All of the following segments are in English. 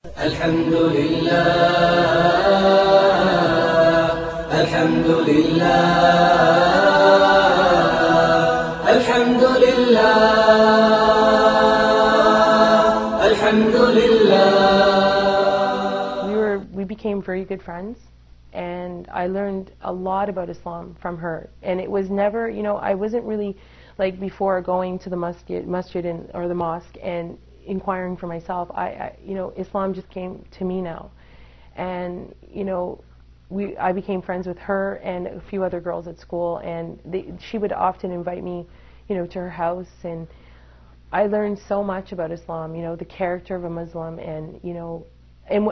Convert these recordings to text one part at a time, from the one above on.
الحمد لله الحمد لله الحمد لله الحمد لله. We became very good friends, and I learned a lot about Islam from her. And it was never, I wasn't really like before going to the masjid or the mosque and inquiring for myself. Islam just came to me now, and I became friends with her and a few other girls at school, and she would often invite me, to her house, and I learned so much about Islam, the character of a Muslim, and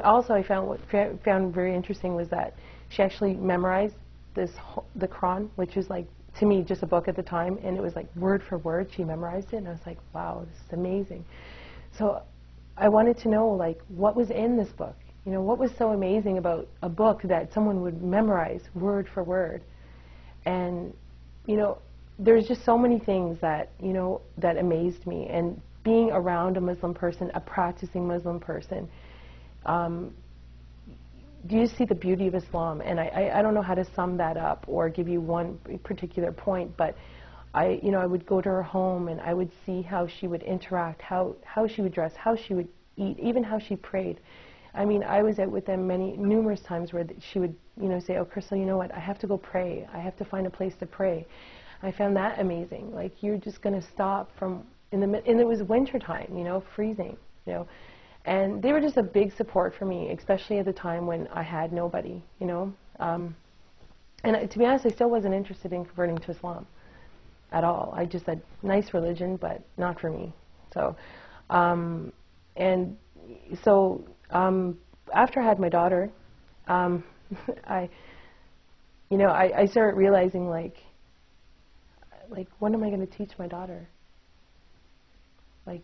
also I found very interesting was that she actually memorized the Quran, which was like, to me, just a book at the time, and it was like word for word she memorized it, and I was like, wow, this is amazing. So I wanted to know, like, what was in this book? What was so amazing about a book that someone would memorize word for word? And, there's just so many things that, that amazed me. And being around a Muslim person, a practicing Muslim person, do you see the beauty of Islam? And I don't know how to sum that up or give you one particular point, but I would go to her home and I would see how she would interact, how she would dress, how she would eat, even how she prayed. I mean, I was out with them numerous times where she would, say, "Oh, Crystal, you know what? I have to go pray. I have to find a place to pray." I found that amazing. Like, you're just going to stop and it was winter time, freezing, and they were just a big support for me, especially at the time when I had nobody, And to be honest, I still wasn't interested in converting to Islam at all. I just said, nice religion, but not for me. So, after I had my daughter, I started realizing, like, what am I going to teach my daughter? Like,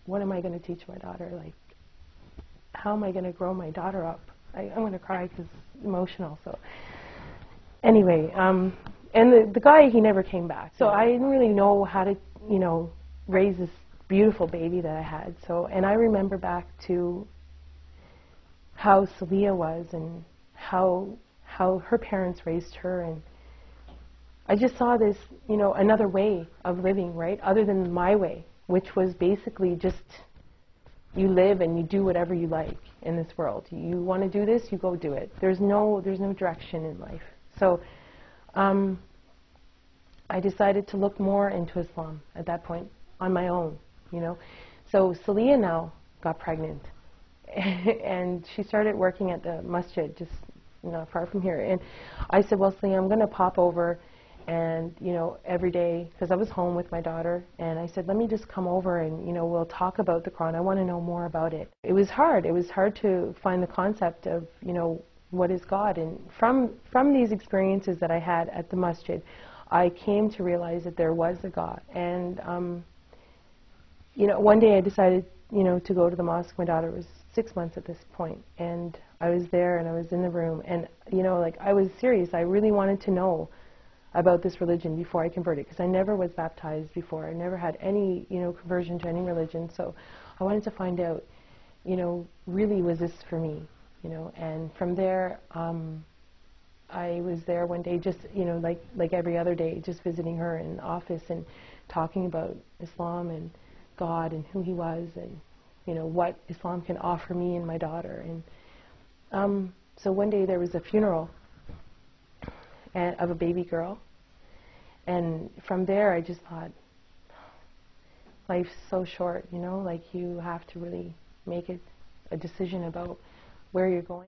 what am I going to teach my daughter? Like, how am I going to grow my daughter up? I'm going to cry because it's emotional. So, anyway, and the guy, he never came back. So I didn't really know how to, raise this beautiful baby that I had. So, and I remember back to how Celia was and how her parents raised her, and I just saw this, another way of living, right, other than my way, which was basically just you live and you do whatever you like in this world. You want to do this, you go do it. There's no direction in life. So I decided to look more into Islam at that point on my own, So Celia now got pregnant, and she started working at the masjid, just not far from here. And I said, well, Celia, I'm going to pop over, and every day, because I was home with my daughter, and I said, let me just come over and we'll talk about the Quran. I want to know more about it. It was hard. It was hard to find the concept of what is God. And from these experiences that I had at the masjid, I came to realize that there was a God. And one day I decided to go to the mosque. My daughter was 6 months at this point, and I was there and I was in the room, and I was serious. I really wanted to know about this religion before I converted, because I never was baptized before. I never had any conversion to any religion. So I wanted to find out, really, was this for me? And from there, I was there one day, just like every other day, just visiting her in the office and talking about Islam and God and who He was, and what Islam can offer me and my daughter. And so one day there was a funeral of a baby girl, and from there I just thought, life's so short, like, you have to really make a decision about where you're going.